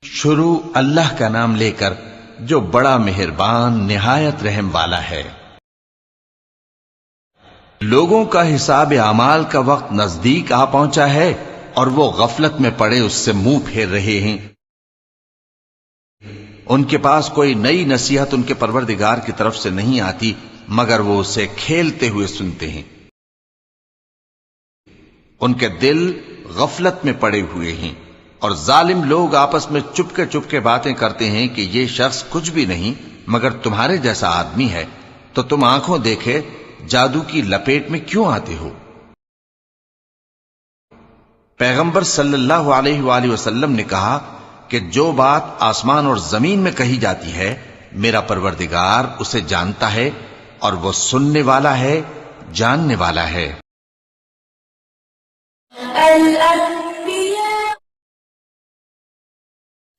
شروع اللہ کا نام لے کر جو بڑا مہربان نہایت رحم والا ہے۔ لوگوں کا حساب اعمال کا وقت نزدیک آ پہنچا ہے اور وہ غفلت میں پڑے اس سے منہ پھیر رہے ہیں۔ ان کے پاس کوئی نئی نصیحت ان کے پروردگار کی طرف سے نہیں آتی مگر وہ اسے کھیلتے ہوئے سنتے ہیں۔ ان کے دل غفلت میں پڑے ہوئے ہیں اور ظالم لوگ آپس میں چپکے باتیں کرتے ہیں کہ یہ شخص کچھ بھی نہیں مگر تمہارے جیسا آدمی ہے، تو تم آنکھوں دیکھے جادو کی لپیٹ میں کیوں آتے ہو؟ پیغمبر صلی اللہ علیہ وآلہ وسلم نے کہا کہ جو بات آسمان اور زمین میں کہی جاتی ہے میرا پروردگار اسے جانتا ہے اور وہ سننے والا ہے، جاننے والا ہے۔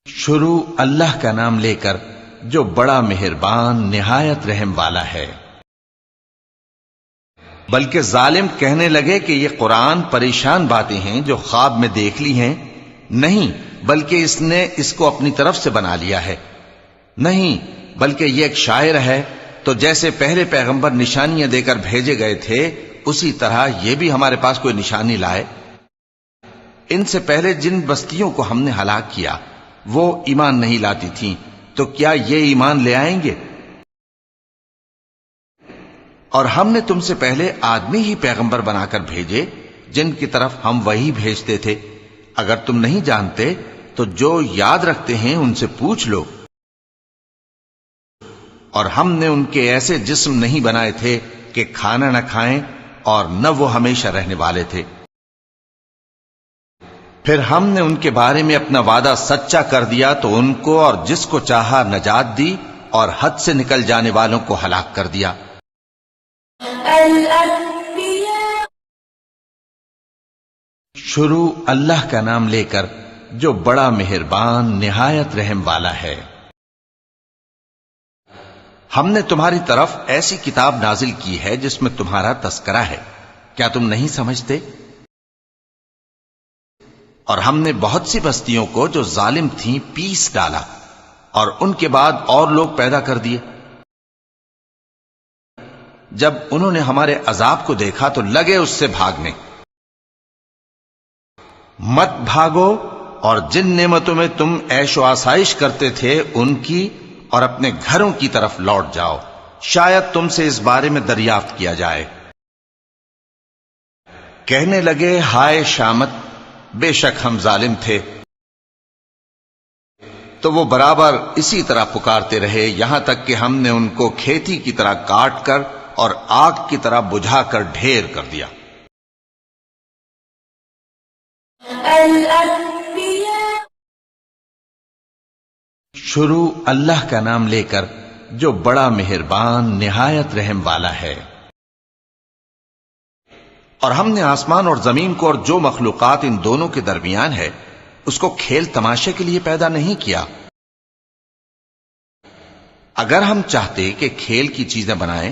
شروع اللہ کا نام لے کر جو بڑا مہربان نہایت رحم والا ہے۔ بلکہ ظالم کہنے لگے کہ یہ قرآن پریشان باتیں ہیں جو خواب میں دیکھ لی ہیں، نہیں بلکہ اس نے اس کو اپنی طرف سے بنا لیا ہے، نہیں بلکہ یہ ایک شاعر ہے۔ تو جیسے پہلے پیغمبر نشانیاں دے کر بھیجے گئے تھے اسی طرح یہ بھی ہمارے پاس کوئی نشانی لائے۔ ان سے پہلے جن بستیوں کو ہم نے ہلاک کیا وہ ایمان نہیں لاتی تھیں، تو کیا یہ ایمان لے آئیں گے؟ اور ہم نے تم سے پہلے آدمی ہی پیغمبر بنا کر بھیجے جن کی طرف ہم وہی بھیجتے تھے۔ اگر تم نہیں جانتے تو جو یاد رکھتے ہیں ان سے پوچھ لو۔ اور ہم نے ان کے ایسے جسم نہیں بنائے تھے کہ کھانا نہ کھائیں اور نہ وہ ہمیشہ رہنے والے تھے۔ پھر ہم نے ان کے بارے میں اپنا وعدہ سچا کر دیا تو ان کو اور جس کو چاہا نجات دی اور حد سے نکل جانے والوں کو ہلاک کر دیا۔ شروع اللہ کا نام لے کر جو بڑا مہربان نہایت رحم والا ہے۔ ہم نے تمہاری طرف ایسی کتاب نازل کی ہے جس میں تمہارا تذکرہ ہے، کیا تم نہیں سمجھتے؟ اور ہم نے بہت سی بستیوں کو جو ظالم تھیں پیس ڈالا اور ان کے بعد اور لوگ پیدا کر دیے۔ جب انہوں نے ہمارے عذاب کو دیکھا تو لگے اس سے بھاگنے۔ مت بھاگو اور جن نعمتوں میں تم عیش و آسائش کرتے تھے ان کی اور اپنے گھروں کی طرف لوٹ جاؤ، شاید تم سے اس بارے میں دریافت کیا جائے۔ کہنے لگے ہائے شامت، بے شک ہم ظالم تھے۔ تو وہ برابر اسی طرح پکارتے رہے یہاں تک کہ ہم نے ان کو کھیتی کی طرح کاٹ کر اور آگ کی طرح بجھا کر ڈھیر کر دیا۔ شروع اللہ کا نام لے کر جو بڑا مہربان نہایت رحم والا ہے۔ اور ہم نے آسمان اور زمین کو اور جو مخلوقات ان دونوں کے درمیان ہے اس کو کھیل تماشے کے لیے پیدا نہیں کیا۔ اگر ہم چاہتے کہ کھیل کی چیزیں بنائیں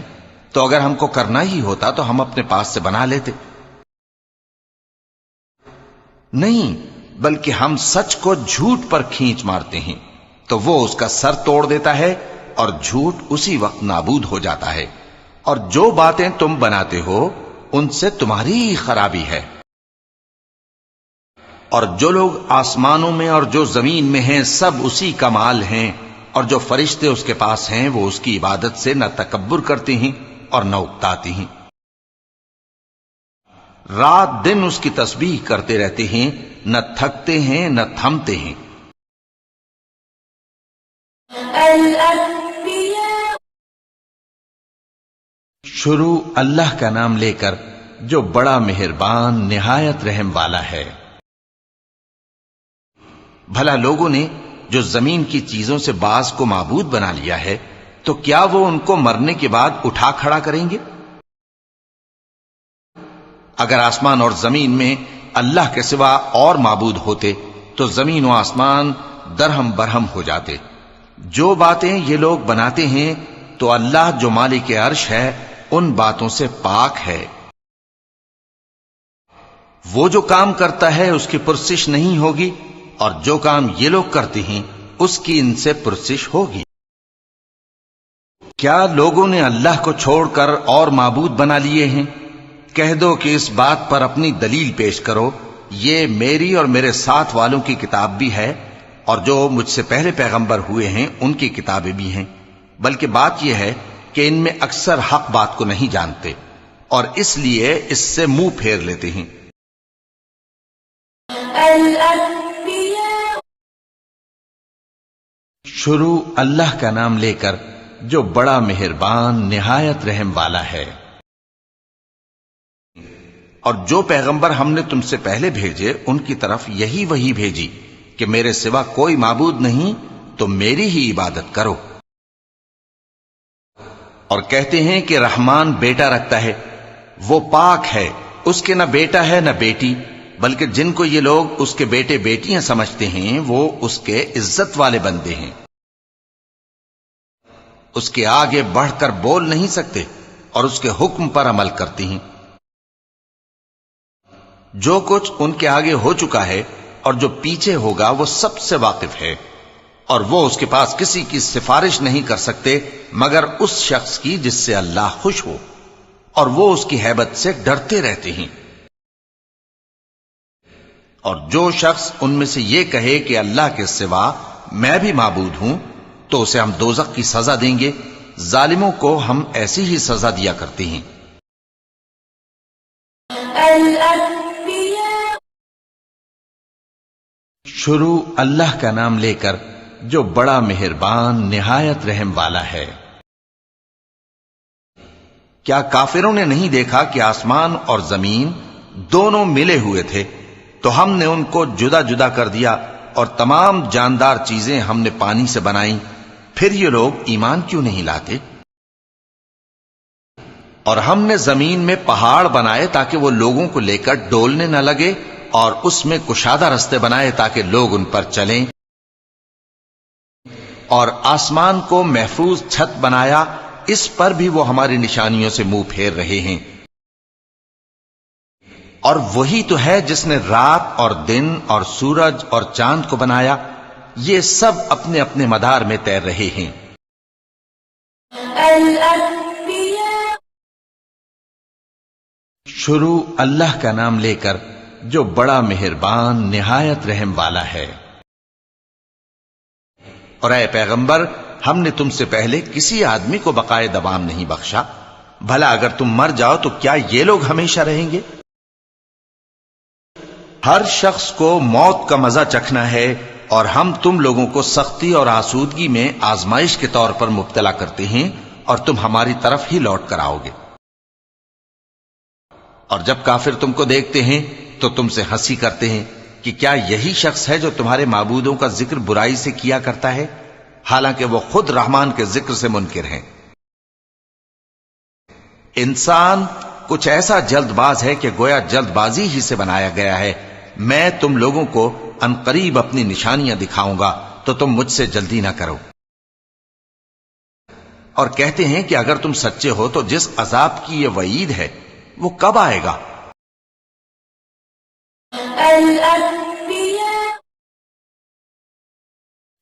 تو اگر ہم کو کرنا ہی ہوتا تو ہم اپنے پاس سے بنا لیتے، نہیں بلکہ ہم سچ کو جھوٹ پر کھینچ مارتے ہیں تو وہ اس کا سر توڑ دیتا ہے اور جھوٹ اسی وقت نابود ہو جاتا ہے، اور جو باتیں تم بناتے ہو ان سے تمہاری ہی خرابی ہے۔ اور جو لوگ آسمانوں میں اور جو زمین میں ہیں سب اسی کا مال ہیں، اور جو فرشتے اس کے پاس ہیں وہ اس کی عبادت سے نہ تکبر کرتے ہیں اور نہ اکتاتے ہیں، رات دن اس کی تسبیح کرتے رہتے ہیں، نہ تھکتے ہیں نہ تھمتے ہیں۔ شروع اللہ کا نام لے کر جو بڑا مہربان نہایت رحم والا ہے۔ بھلا لوگوں نے جو زمین کی چیزوں سے بعض کو معبود بنا لیا ہے تو کیا وہ ان کو مرنے کے بعد اٹھا کھڑا کریں گے؟ اگر آسمان اور زمین میں اللہ کے سوا اور معبود ہوتے تو زمین و آسمان درہم برہم ہو جاتے۔ جو باتیں یہ لوگ بناتے ہیں تو اللہ جو مالک عرش ہے ان باتوں سے پاک ہے۔ وہ جو کام کرتا ہے اس کی پرسش نہیں ہوگی اور جو کام یہ لوگ کرتے ہیں اس کی ان سے پرسش ہوگی۔ کیا لوگوں نے اللہ کو چھوڑ کر اور معبود بنا لیے ہیں؟ کہہ دو کہ اس بات پر اپنی دلیل پیش کرو، یہ میری اور میرے ساتھ والوں کی کتاب بھی ہے، اور جو مجھ سے پہلے پیغمبر ہوئے ہیں ان کی کتابیں بھی ہیں، بلکہ بات یہ ہے کہ ان میں اکثر حق بات کو نہیں جانتے اور اس لیے اس سے منہ پھیر لیتے ہیں۔ شروع اللہ کا نام لے کر جو بڑا مہربان نہایت رحم والا ہے۔ اور جو پیغمبر ہم نے تم سے پہلے بھیجے ان کی طرف یہی وحی بھیجی کہ میرے سوا کوئی معبود نہیں تو میری ہی عبادت کرو، اور کہتے ہیں کہ رحمان بیٹا رکھتا ہے، وہ پاک ہے، اس کے نہ بیٹا ہے نہ بیٹی، بلکہ جن کو یہ لوگ اس کے بیٹے بیٹیاں سمجھتے ہیں وہ اس کے عزت والے بندے ہیں، اس کے آگے بڑھ کر بول نہیں سکتے اور اس کے حکم پر عمل کرتے ہیں۔ جو کچھ ان کے آگے ہو چکا ہے اور جو پیچھے ہوگا وہ سب سے واقف ہے، اور وہ اس کے پاس کسی کی سفارش نہیں کر سکتے مگر اس شخص کی جس سے اللہ خوش ہو، اور وہ اس کی ہیبت سے ڈرتے رہتے ہیں۔ اور جو شخص ان میں سے یہ کہے کہ اللہ کے سوا میں بھی معبود ہوں تو اسے ہم دوزخ کی سزا دیں گے، ظالموں کو ہم ایسی ہی سزا دیا کرتے ہیں۔ شروع اللہ کا نام لے کر جو بڑا مہربان نہایت رحم والا ہے۔ کیا کافروں نے نہیں دیکھا کہ آسمان اور زمین دونوں ملے ہوئے تھے تو ہم نے ان کو جدا جدا کر دیا، اور تمام جاندار چیزیں ہم نے پانی سے بنائیں، پھر یہ لوگ ایمان کیوں نہیں لاتے؟ اور ہم نے زمین میں پہاڑ بنائے تاکہ وہ لوگوں کو لے کر ڈولنے نہ لگے، اور اس میں کشادہ رستے بنائے تاکہ لوگ ان پر چلیں، اور آسمان کو محفوظ چھت بنایا، اس پر بھی وہ ہماری نشانیوں سے منہ پھیر رہے ہیں۔ اور وہی تو ہے جس نے رات اور دن اور سورج اور چاند کو بنایا، یہ سب اپنے اپنے مدار میں تیر رہے ہیں۔ شروع اللہ کا نام لے کر جو بڑا مہربان نہایت رحم والا ہے۔ اور اے پیغمبر، ہم نے تم سے پہلے کسی آدمی کو بقائے دوام نہیں بخشا، بھلا اگر تم مر جاؤ تو کیا یہ لوگ ہمیشہ رہیں گے؟ ہر شخص کو موت کا مزہ چکھنا ہے، اور ہم تم لوگوں کو سختی اور آسودگی میں آزمائش کے طور پر مبتلا کرتے ہیں، اور تم ہماری طرف ہی لوٹ کر آؤ گے۔ اور جب کافر تم کو دیکھتے ہیں تو تم سے ہنسی کرتے ہیں کہ کیا یہی شخص ہے جو تمہارے معبودوں کا ذکر برائی سے کیا کرتا ہے، حالانکہ وہ خود رحمان کے ذکر سے منکر ہیں۔ انسان کچھ ایسا جلد باز ہے کہ گویا جلد بازی ہی سے بنایا گیا ہے۔ میں تم لوگوں کو عنقریب اپنی نشانیاں دکھاؤں گا تو تم مجھ سے جلدی نہ کرو۔ اور کہتے ہیں کہ اگر تم سچے ہو تو جس عذاب کی یہ وعید ہے وہ کب آئے گا؟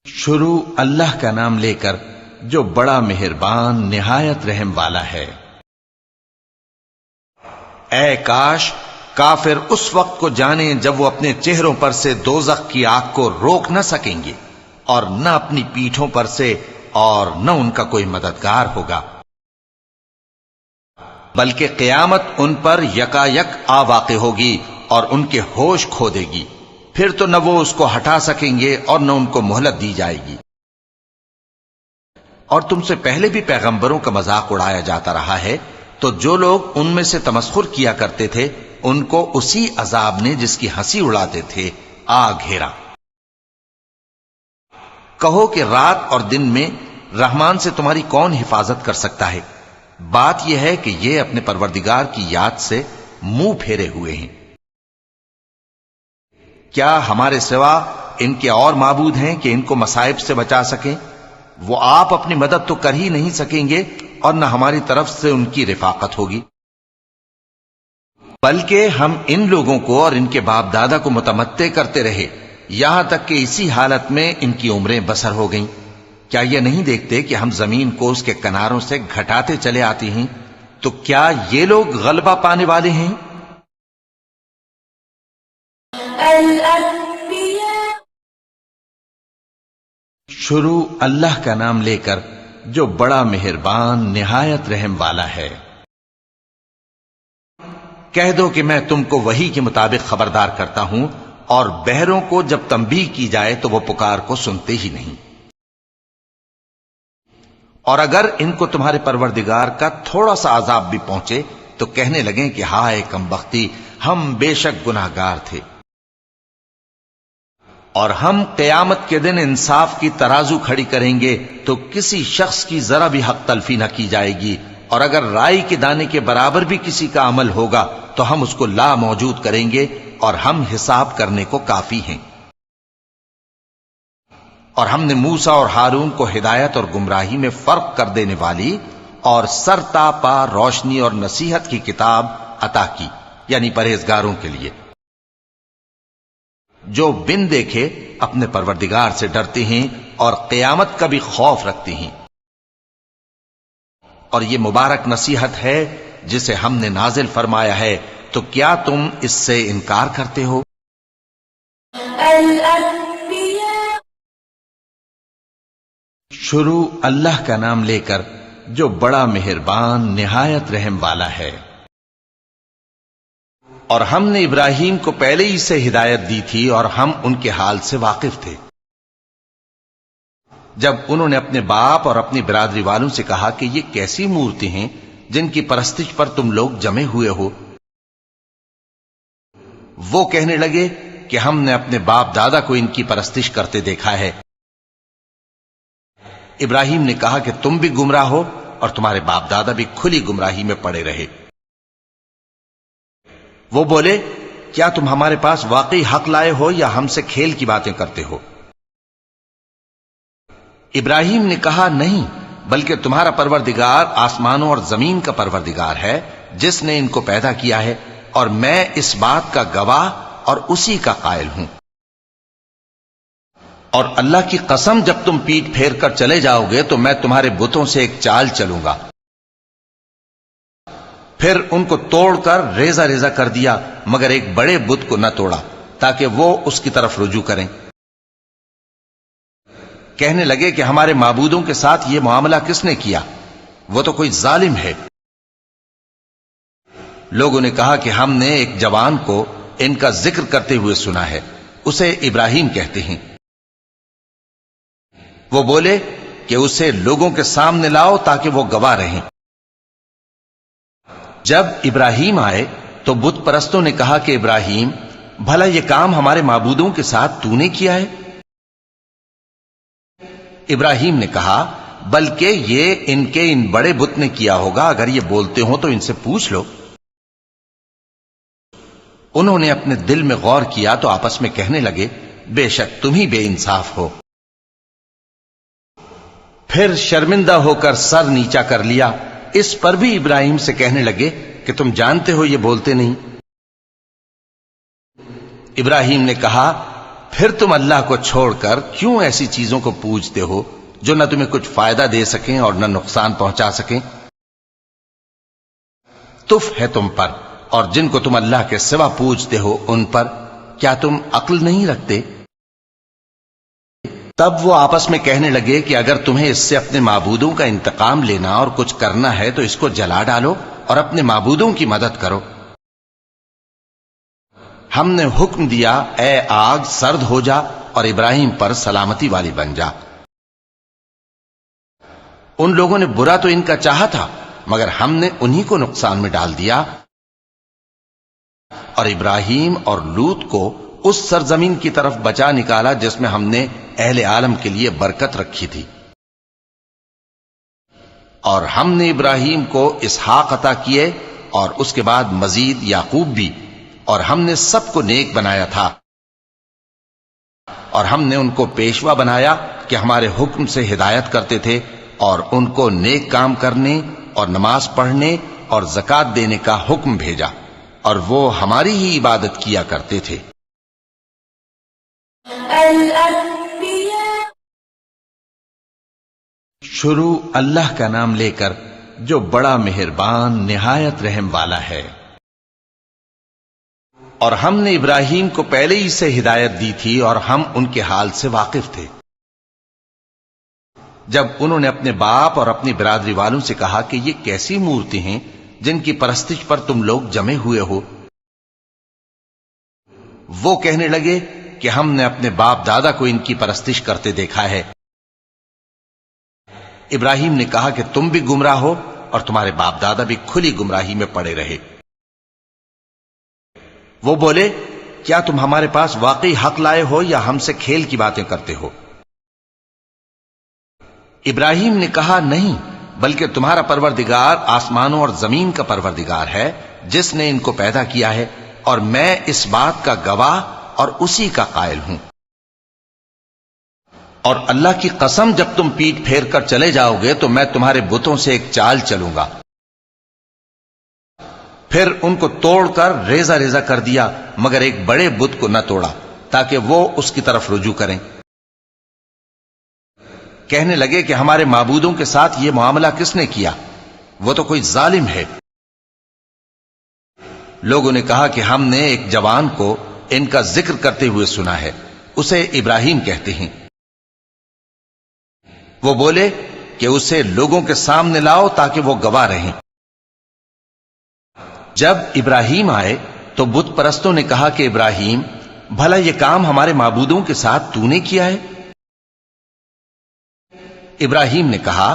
شروع اللہ کا نام لے کر جو بڑا مہربان نہایت رحم والا ہے۔ اے کاش کافر اس وقت کو جانیں جب وہ اپنے چہروں پر سے دوزخ کی آگ کو روک نہ سکیں گے، اور نہ اپنی پیٹھوں پر سے، اور نہ ان کا کوئی مددگار ہوگا، بلکہ قیامت ان پر یکا یک آ واقع ہوگی اور ان کے ہوش کھو دے گی، پھر تو نہ وہ اس کو ہٹا سکیں گے اور نہ ان کو مہلت دی جائے گی۔ اور تم سے پہلے بھی پیغمبروں کا مذاق اڑایا جاتا رہا ہے، تو جو لوگ ان میں سے تمسخر کیا کرتے تھے ان کو اسی عذاب نے جس کی ہنسی اڑاتے تھے آ گھیرا۔ کہو کہ رات اور دن میں رحمان سے تمہاری کون حفاظت کر سکتا ہے؟ بات یہ ہے کہ یہ اپنے پروردگار کی یاد سے منہ پھیرے ہوئے ہیں۔ کیا ہمارے سوا ان کے اور معبود ہیں کہ ان کو مصائب سے بچا سکیں؟ وہ آپ اپنی مدد تو کر ہی نہیں سکیں گے، اور نہ ہماری طرف سے ان کی رفاقت ہوگی، بلکہ ہم ان لوگوں کو اور ان کے باپ دادا کو متمتع کرتے رہے، یہاں تک کہ اسی حالت میں ان کی عمریں بسر ہو گئیں۔ کیا یہ نہیں دیکھتے کہ ہم زمین کو اس کے کناروں سے گھٹاتے چلے آتے ہیں؟ تو کیا یہ لوگ غلبہ پانے والے ہیں؟ شروع اللہ کا نام لے کر جو بڑا مہربان نہایت رحم والا ہے۔ کہہ دو کہ میں تم کو وحی کے مطابق خبردار کرتا ہوں، اور بہروں کو جب تنبیہ کی جائے تو وہ پکار کو سنتے ہی نہیں۔ اور اگر ان کو تمہارے پروردگار کا تھوڑا سا عذاب بھی پہنچے تو کہنے لگیں کہ ہائے کم بختی، ہم بے شک گناہگار تھے۔ اور ہم قیامت کے دن انصاف کی ترازو کھڑی کریں گے تو کسی شخص کی ذرا بھی حق تلفی نہ کی جائے گی، اور اگر رائی کے دانے کے برابر بھی کسی کا عمل ہوگا تو ہم اس کو لا موجود کریں گے، اور ہم حساب کرنے کو کافی ہیں۔ اور ہم نے موسیٰ اور ہارون کو ہدایت اور گمراہی میں فرق کر دینے والی اور سر تا پا روشنی اور نصیحت کی کتاب عطا کی، یعنی پرہیزگاروں کے لیے، جو بن دیکھے اپنے پروردگار سے ڈرتے ہیں اور قیامت کا بھی خوف رکھتے ہیں۔ اور یہ مبارک نصیحت ہے جسے ہم نے نازل فرمایا ہے، تو کیا تم اس سے انکار کرتے ہو؟ شروع اللہ کا نام لے کر جو بڑا مہربان نہایت رحم والا ہے۔ اور ہم نے ابراہیم کو پہلے ہی سے ہدایت دی تھی، اور ہم ان کے حال سے واقف تھے۔ جب انہوں نے اپنے باپ اور اپنی برادری والوں سے کہا کہ یہ کیسی مورتی ہیں جن کی پرستش پر تم لوگ جمے ہوئے ہو، وہ کہنے لگے کہ ہم نے اپنے باپ دادا کو ان کی پرستش کرتے دیکھا ہے۔ ابراہیم نے کہا کہ تم بھی گمراہ ہو اور تمہارے باپ دادا بھی کھلی گمراہی میں پڑے رہے۔ وہ بولے، کیا تم ہمارے پاس واقعی حق لائے ہو یا ہم سے کھیل کی باتیں کرتے ہو؟ ابراہیم نے کہا، نہیں، بلکہ تمہارا پروردگار آسمانوں اور زمین کا پروردگار ہے جس نے ان کو پیدا کیا ہے، اور میں اس بات کا گواہ اور اسی کا قائل ہوں۔ اور اللہ کی قسم، جب تم پیٹ پھیر کر چلے جاؤ گے تو میں تمہارے بتوں سے ایک چال چلوں گا۔ پھر ان کو توڑ کر ریزہ ریزہ کر دیا، مگر ایک بڑے بت کو نہ توڑا تاکہ وہ اس کی طرف رجوع کریں۔ کہنے لگے کہ ہمارے معبودوں کے ساتھ یہ معاملہ کس نے کیا؟ وہ تو کوئی ظالم ہے۔ لوگوں نے کہا کہ ہم نے ایک جوان کو ان کا ذکر کرتے ہوئے سنا ہے، اسے ابراہیم کہتے ہیں۔ وہ بولے کہ اسے لوگوں کے سامنے لاؤ تاکہ وہ گواہ رہیں۔ جب ابراہیم آئے تو بت پرستوں نے کہا کہ ابراہیم، بھلا یہ کام ہمارے معبودوں کے ساتھ تو نے کیا ہے؟ ابراہیم نے کہا، بلکہ یہ ان بڑے بت نے کیا ہوگا، اگر یہ بولتے ہوں تو ان سے پوچھ لو۔ انہوں نے اپنے دل میں غور کیا تو آپس میں کہنے لگے، بے شک تم ہی بے انصاف ہو۔ پھر شرمندہ ہو کر سر نیچا کر لیا۔ اس پر بھی ابراہیم سے کہنے لگے کہ تم جانتے ہو یہ بولتے نہیں۔ ابراہیم نے کہا، پھر تم اللہ کو چھوڑ کر کیوں ایسی چیزوں کو پوجتے ہو جو نہ تمہیں کچھ فائدہ دے سکیں اور نہ نقصان پہنچا سکیں؟ تف ہے تم پر اور جن کو تم اللہ کے سوا پوجتے ہو ان پر، کیا تم عقل نہیں رکھتے؟ تب وہ آپس میں کہنے لگے کہ اگر تمہیں اس سے اپنے معبودوں کا انتقام لینا اور کچھ کرنا ہے تو اس کو جلا ڈالو اور اپنے معبودوں کی مدد کرو۔ ہم نے حکم دیا، اے آگ سرد ہو جا اور ابراہیم پر سلامتی والی بن جا۔ ان لوگوں نے برا تو ان کا چاہا تھا، مگر ہم نے انہی کو نقصان میں ڈال دیا، اور ابراہیم اور لوط کو اس سرزمین کی طرف بچا نکالا جس میں ہم نے اہل عالم کے لیے برکت رکھی تھی۔ اور ہم نے ابراہیم کو اسحاق عطا کیے اور اس کے بعد مزید یعقوب بھی، اور ہم نے سب کو نیک بنایا تھا، اور ہم نے ان کو پیشوا بنایا کہ ہمارے حکم سے ہدایت کرتے تھے، اور ان کو نیک کام کرنے اور نماز پڑھنے اور زکوٰۃ دینے کا حکم بھیجا، اور وہ ہماری ہی عبادت کیا کرتے تھے۔ الأنبياء شروع اللہ کا نام لے کر جو بڑا مہربان نہایت رحم والا ہے۔ اور ہم نے ابراہیم کو پہلے ہی سے ہدایت دی تھی اور ہم ان کے حال سے واقف تھے۔ جب انہوں نے اپنے باپ اور اپنی برادری والوں سے کہا کہ یہ کیسی مورتی ہیں جن کی پرستش پر تم لوگ جمے ہوئے ہو، وہ کہنے لگے کہ ہم نے اپنے باپ دادا کو ان کی پرستش کرتے دیکھا ہے۔ ابراہیم نے کہا کہ تم بھی گمراہ ہو اور تمہارے باپ دادا بھی کھلی گمراہی میں پڑے رہے۔ وہ بولے، کیا تم ہمارے پاس واقعی حق لائے ہو یا ہم سے کھیل کی باتیں کرتے ہو؟ ابراہیم نے کہا، نہیں، بلکہ تمہارا پروردگار آسمانوں اور زمین کا پروردگار ہے جس نے ان کو پیدا کیا ہے، اور میں اس بات کا گواہ اور اسی کا قائل ہوں۔ اور اللہ کی قسم، جب تم پیٹ پھیر کر چلے جاؤ گے تو میں تمہارے بتوں سے ایک چال چلوں گا۔ پھر ان کو توڑ کر ریزہ ریزہ کر دیا، مگر ایک بڑے بت کو نہ توڑا تاکہ وہ اس کی طرف رجوع کریں۔ کہنے لگے کہ ہمارے معبودوں کے ساتھ یہ معاملہ کس نے کیا؟ وہ تو کوئی ظالم ہے۔ لوگوں نے کہا کہ ہم نے ایک جوان کو ان کا ذکر کرتے ہوئے سنا ہے، اسے ابراہیم کہتے ہیں۔ وہ بولے کہ اسے لوگوں کے سامنے لاؤ تاکہ وہ گواہ رہیں۔ جب ابراہیم آئے تو بت پرستوں نے کہا کہ ابراہیم، بھلا یہ کام ہمارے معبودوں کے ساتھ تو نے کیا ہے؟ ابراہیم نے کہا،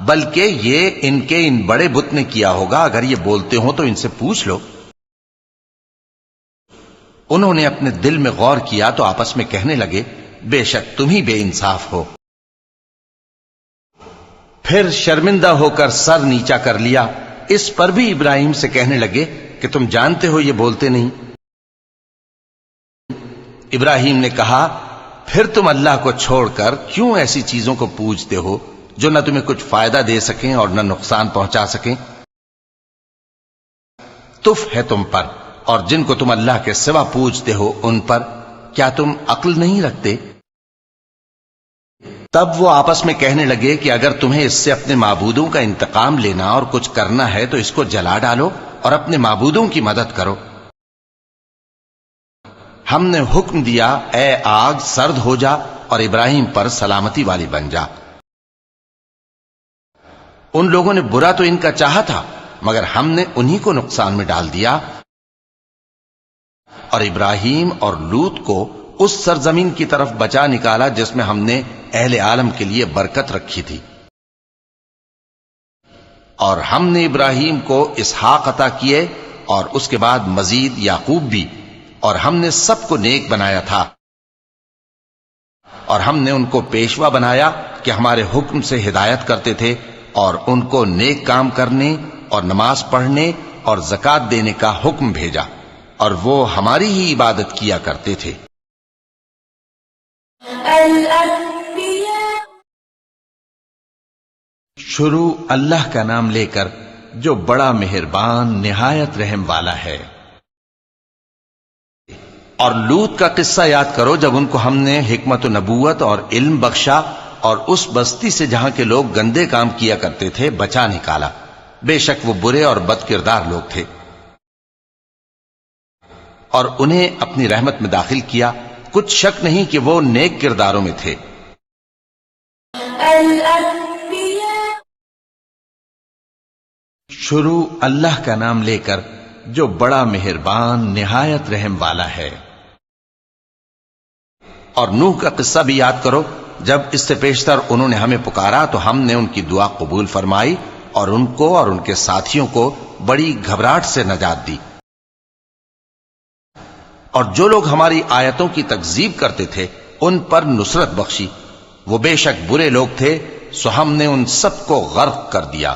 بلکہ یہ ان بڑے بت نے کیا ہوگا، اگر یہ بولتے ہوں تو ان سے پوچھ لو۔ انہوں نے اپنے دل میں غور کیا تو آپس میں کہنے لگے، بے شک تم ہی بے انصاف ہو۔ پھر شرمندہ ہو کر سر نیچا کر لیا۔ اس پر بھی ابراہیم سے کہنے لگے کہ تم جانتے ہو یہ بولتے نہیں۔ ابراہیم نے کہا، پھر تم اللہ کو چھوڑ کر کیوں ایسی چیزوں کو پوجتے ہو جو نہ تمہیں کچھ فائدہ دے سکیں اور نہ نقصان پہنچا سکیں؟ تف ہے تم پر اور جن کو تم اللہ کے سوا پوجتے ہو ان پر، کیا تم عقل نہیں رکھتے؟ تب وہ آپس میں کہنے لگے کہ اگر تمہیں اس سے اپنے معبودوں کا انتقام لینا اور کچھ کرنا ہے تو اس کو جلا ڈالو اور اپنے معبودوں کی مدد کرو۔ ہم نے حکم دیا، اے آگ سرد ہو جا اور ابراہیم پر سلامتی والی بن جا۔ ان لوگوں نے برا تو ان کا چاہا تھا، مگر ہم نے انہی کو نقصان میں ڈال دیا، اور ابراہیم اور لوط کو اس سرزمین کی طرف بچا نکالا جس میں ہم نے اہل عالم کے لیے برکت رکھی تھی۔ اور ہم نے ابراہیم کو اسحاق عطا کیے اور اس کے بعد مزید یعقوب بھی، اور ہم نے سب کو نیک بنایا تھا، اور ہم نے ان کو پیشوا بنایا کہ ہمارے حکم سے ہدایت کرتے تھے، اور ان کو نیک کام کرنے اور نماز پڑھنے اور زکوٰۃ دینے کا حکم بھیجا، اور وہ ہماری ہی عبادت کیا کرتے تھے۔ الانبیاء شروع اللہ کا نام لے کر جو بڑا مہربان نہایت رحم والا ہے۔ اور لوط کا قصہ یاد کرو جب ان کو ہم نے حکمت و نبوت اور علم بخشا اور اس بستی سے جہاں کے لوگ گندے کام کیا کرتے تھے بچا نکالا۔ بے شک وہ برے اور بد کردار لوگ تھے، اور انہیں اپنی رحمت میں داخل کیا، کچھ شک نہیں کہ وہ نیک کرداروں میں تھے۔ الانبیاء شروع اللہ کا نام لے کر جو بڑا مہربان نہایت رحم والا ہے۔ اور نوح کا قصہ بھی یاد کرو جب اس سے پیشتر انہوں نے ہمیں پکارا تو ہم نے ان کی دعا قبول فرمائی اور ان کو اور ان کے ساتھیوں کو بڑی گھبراہٹ سے نجات دی۔ اور جو لوگ ہماری آیتوں کی تکذیب کرتے تھے ان پر نصرت بخشی، وہ بے شک برے لوگ تھے، سو ہم نے ان سب کو غرق کر دیا۔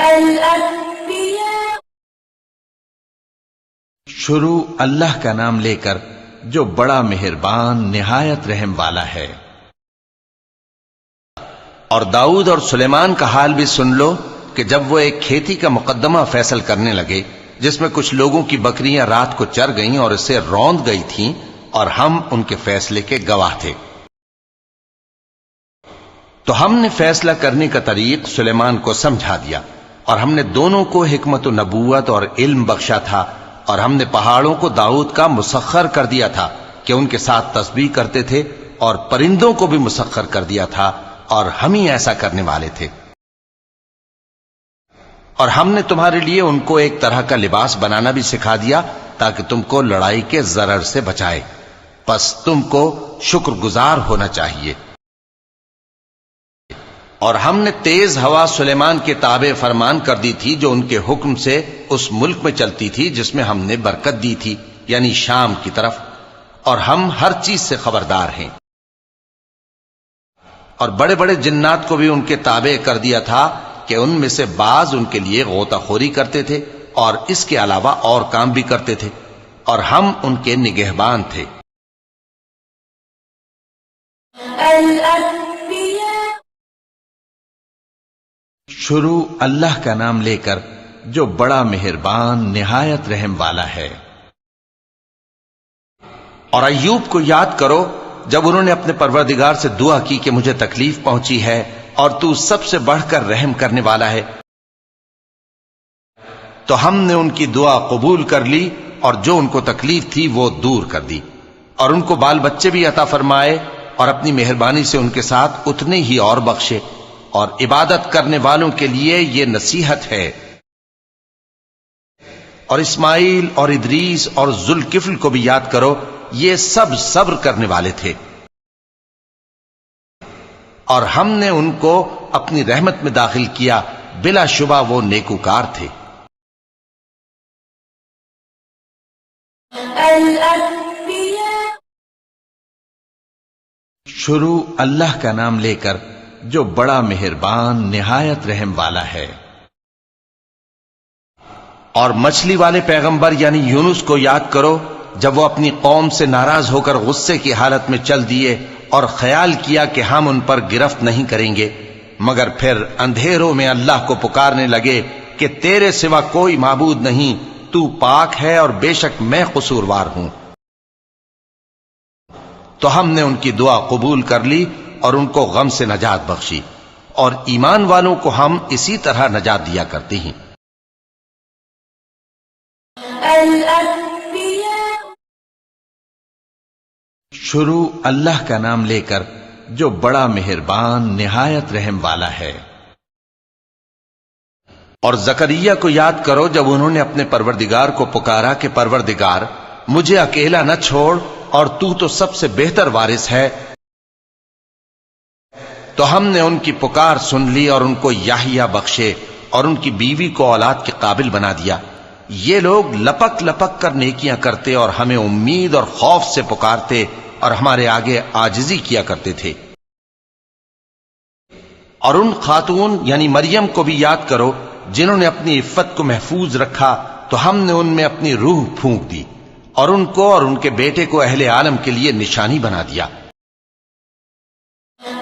الانبیاء شروع اللہ کا نام لے کر جو بڑا مہربان نہایت رحم والا ہے۔ اور داؤد اور سلیمان کا حال بھی سن لو کہ جب وہ ایک کھیتی کا مقدمہ فیصل کرنے لگے جس میں کچھ لوگوں کی بکریاں رات کو چر گئیں اور اسے روند گئی تھیں، اور ہم ان کے فیصلے کے گواہ تھے۔ تو ہم نے فیصلہ کرنے کا طریق سلیمان کو سمجھا دیا، اور ہم نے دونوں کو حکمت و نبوت اور علم بخشا تھا، اور ہم نے پہاڑوں کو داؤد کا مسخر کر دیا تھا کہ ان کے ساتھ تسبیح کرتے تھے، اور پرندوں کو بھی مسخر کر دیا تھا، اور ہم ہی ایسا کرنے والے تھے۔ اور ہم نے تمہارے لیے ان کو ایک طرح کا لباس بنانا بھی سکھا دیا تاکہ تم کو لڑائی کے ضرر سے بچائے، پس تم کو شکر گزار ہونا چاہیے۔ اور ہم نے تیز ہوا سلیمان کے تابع فرمان کر دی تھی، جو ان کے حکم سے اس ملک میں چلتی تھی جس میں ہم نے برکت دی تھی، یعنی شام کی طرف، اور ہم ہر چیز سے خبردار ہیں۔ اور بڑے بڑے جنات کو بھی ان کے تابع کر دیا تھا کہ ان میں سے بعض ان کے لیے غوطہ خوری کرتے تھے، اور اس کے علاوہ اور کام بھی کرتے تھے، اور ہم ان کے نگہبان تھے۔ الأنبياء شروع اللہ کا نام لے کر جو بڑا مہربان نہایت رحم والا ہے۔ اور ایوب کو یاد کرو جب انہوں نے اپنے پروردگار سے دعا کی کہ مجھے تکلیف پہنچی ہے اور تو سب سے بڑھ کر رحم کرنے والا ہے، تو ہم نے ان کی دعا قبول کر لی، اور جو ان کو تکلیف تھی وہ دور کر دی، اور ان کو بال بچے بھی عطا فرمائے، اور اپنی مہربانی سے ان کے ساتھ اتنے ہی اور بخشے، اور عبادت کرنے والوں کے لیے یہ نصیحت ہے۔ اور اسماعیل اور ادریس اور ذوالکفل کو بھی یاد کرو، یہ سب صبر کرنے والے تھے، اور ہم نے ان کو اپنی رحمت میں داخل کیا، بلا شبہ وہ نیکوکار تھے۔ الأنبياء شروع اللہ کا نام لے کر جو بڑا مہربان نہایت رحم والا ہے۔ اور مچھلی والے پیغمبر یعنی یونس کو یاد کرو جب وہ اپنی قوم سے ناراض ہو کر غصے کی حالت میں چل دیے، اور خیال کیا کہ ہم ان پر گرفت نہیں کریں گے، مگر پھر اندھیروں میں اللہ کو پکارنے لگے کہ تیرے سوا کوئی معبود نہیں، تو پاک ہے اور بے شک میں قصوروار ہوں۔ تو ہم نے ان کی دعا قبول کر لی اور ان کو غم سے نجات بخشی، اور ایمان والوں کو ہم اسی طرح نجات دیا کرتے ہیں۔ الأنبياء شروع اللہ کا نام لے کر جو بڑا مہربان نہایت رحم والا ہے۔ اور زکریا کو یاد کرو جب انہوں نے اپنے پروردگار کو پکارا کہ پروردگار مجھے اکیلا نہ چھوڑ، اور تو سب سے بہتر وارث ہے، تو ہم نے ان کی پکار سن لی اور ان کو یحییٰ بخشے، اور ان کی بیوی کو اولاد کے قابل بنا دیا۔ یہ لوگ لپک لپک کر نیکیاں کرتے اور ہمیں امید اور خوف سے پکارتے، اور ہمارے آگے عاجزی کیا کرتے تھے۔ اور ان خاتون یعنی مریم کو بھی یاد کرو جنہوں نے اپنی عفت کو محفوظ رکھا، تو ہم نے ان میں اپنی روح پھونک دی، اور ان کو اور ان کے بیٹے کو اہل عالم کے لیے نشانی بنا دیا۔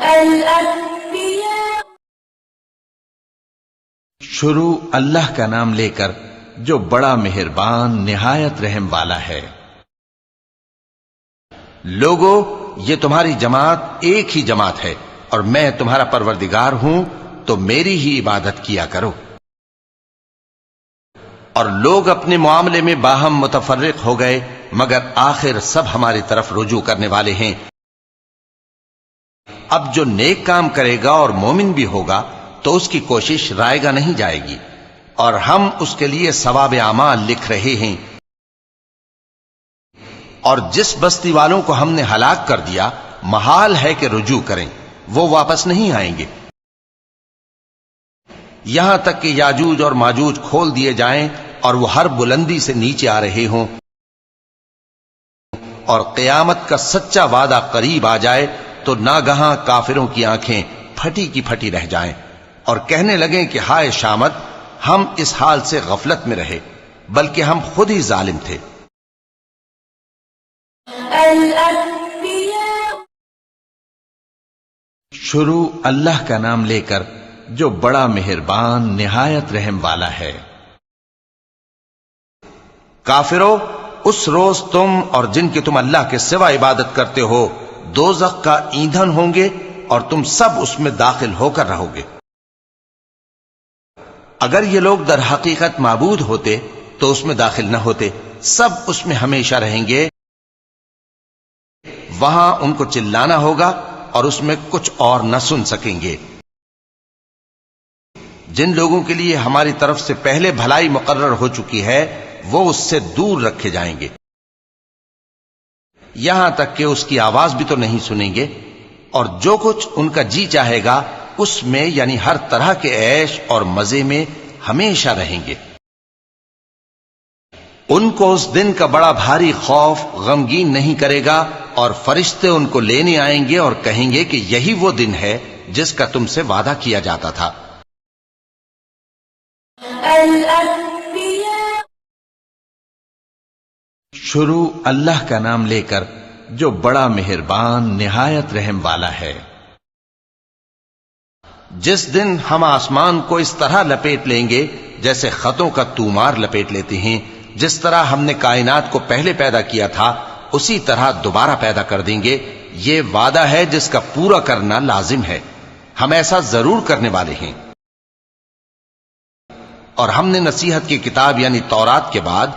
الأنبياء شروع اللہ کا نام لے کر جو بڑا مہربان نہایت رحم والا ہے۔ لوگو یہ تمہاری جماعت ایک ہی جماعت ہے، اور میں تمہارا پروردگار ہوں، تو میری ہی عبادت کیا کرو۔ اور لوگ اپنے معاملے میں باہم متفرق ہو گئے، مگر آخر سب ہماری طرف رجوع کرنے والے ہیں۔ اب جو نیک کام کرے گا اور مومن بھی ہوگا تو اس کی کوشش رائے گا نہیں جائے گی، اور ہم اس کے لیے ثواب اعمال لکھ رہے ہیں۔ اور جس بستی والوں کو ہم نے ہلاک کر دیا، محال ہے کہ رجوع کریں، وہ واپس نہیں آئیں گے، یہاں تک کہ یاجوج اور ماجوج کھول دیے جائیں اور وہ ہر بلندی سے نیچے آ رہے ہوں، اور قیامت کا سچا وعدہ قریب آ جائے تو ناگہاں کافروں کی آنکھیں پھٹی کی پھٹی رہ جائیں، اور کہنے لگیں کہ ہائے شامت، ہم اس حال سے غفلت میں رہے، بلکہ ہم خود ہی ظالم تھے۔ الأنبياء شروع اللہ کا نام لے کر جو بڑا مہربان نہایت رحم والا ہے۔ کافرو، اس روز تم اور جن کی تم اللہ کے سوا عبادت کرتے ہو دوزخ کا ایندھن ہوں گے اور تم سب اس میں داخل ہو کر رہو گے۔ اگر یہ لوگ در حقیقت معبود ہوتے تو اس میں داخل نہ ہوتے، سب اس میں ہمیشہ رہیں گے۔ وہاں ان کو چلانا ہوگا اور اس میں کچھ اور نہ سن سکیں گے۔ جن لوگوں کے لیے ہماری طرف سے پہلے بھلائی مقرر ہو چکی ہے وہ اس سے دور رکھے جائیں گے، یہاں تک کہ اس کی آواز بھی تو نہیں سنیں گے، اور جو کچھ ان کا جی چاہے گا اس میں یعنی ہر طرح کے عیش اور مزے میں ہمیشہ رہیں گے۔ ان کو اس دن کا بڑا بھاری خوف غمگین نہیں کرے گا، اور فرشتے ان کو لینے آئیں گے اور کہیں گے کہ یہی وہ دن ہے جس کا تم سے وعدہ کیا جاتا تھا۔ الأنبياء شروع اللہ کا نام لے کر جو بڑا مہربان نہایت رحم والا ہے۔ جس دن ہم آسمان کو اس طرح لپیٹ لیں گے جیسے خطوں کا تومار لپیٹ لیتے ہیں، جس طرح ہم نے کائنات کو پہلے پیدا کیا تھا اسی طرح دوبارہ پیدا کر دیں گے۔ یہ وعدہ ہے جس کا پورا کرنا لازم ہے، ہم ایسا ضرور کرنے والے ہیں۔ اور ہم نے نصیحت کی کتاب یعنی تورات کے بعد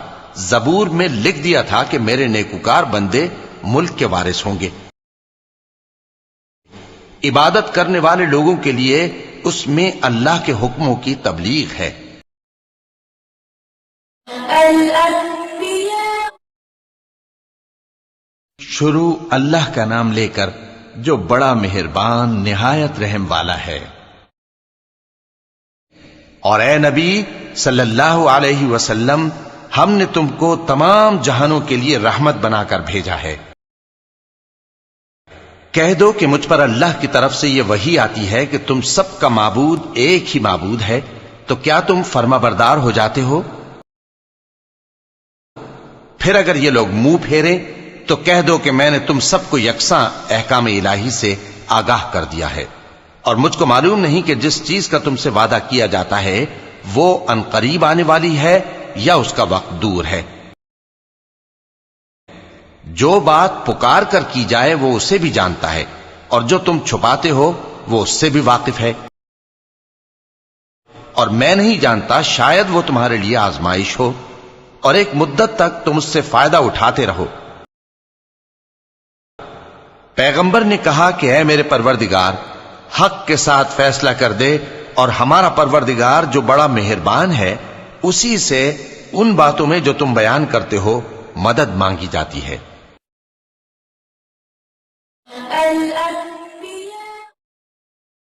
زبور میں لکھ دیا تھا کہ میرے نیکوکار بندے ملک کے وارث ہوں گے۔ عبادت کرنے والے لوگوں کے لیے اس میں اللہ کے حکموں کی تبلیغ ہے۔ الأنبياء شروع اللہ کا نام لے کر جو بڑا مہربان نہایت رحم والا ہے۔ اور اے نبی صلی اللہ علیہ وسلم، ہم نے تم کو تمام جہانوں کے لیے رحمت بنا کر بھیجا ہے۔ کہہ دو کہ مجھ پر اللہ کی طرف سے یہ وحی آتی ہے کہ تم سب کا معبود ایک ہی معبود ہے، تو کیا تم فرما بردار ہو جاتے ہو؟ پھر اگر یہ لوگ منہ پھیریں تو کہہ دو کہ میں نے تم سب کو یکساں احکام الہی سے آگاہ کر دیا ہے، اور مجھ کو معلوم نہیں کہ جس چیز کا تم سے وعدہ کیا جاتا ہے وہ ان قریب آنے والی ہے یا اس کا وقت دور ہے۔ جو بات پکار کر کی جائے وہ اسے بھی جانتا ہے، اور جو تم چھپاتے ہو وہ اس سے بھی واقف ہے۔ اور میں نہیں جانتا، شاید وہ تمہارے لیے آزمائش ہو، اور ایک مدت تک تم اس سے فائدہ اٹھاتے رہو۔ پیغمبر نے کہا کہ اے میرے پروردگار، حق کے ساتھ فیصلہ کر دے، اور ہمارا پروردگار جو بڑا مہربان ہے اسی سے ان باتوں میں جو تم بیان کرتے ہو مدد مانگی جاتی ہے۔ الأنبياء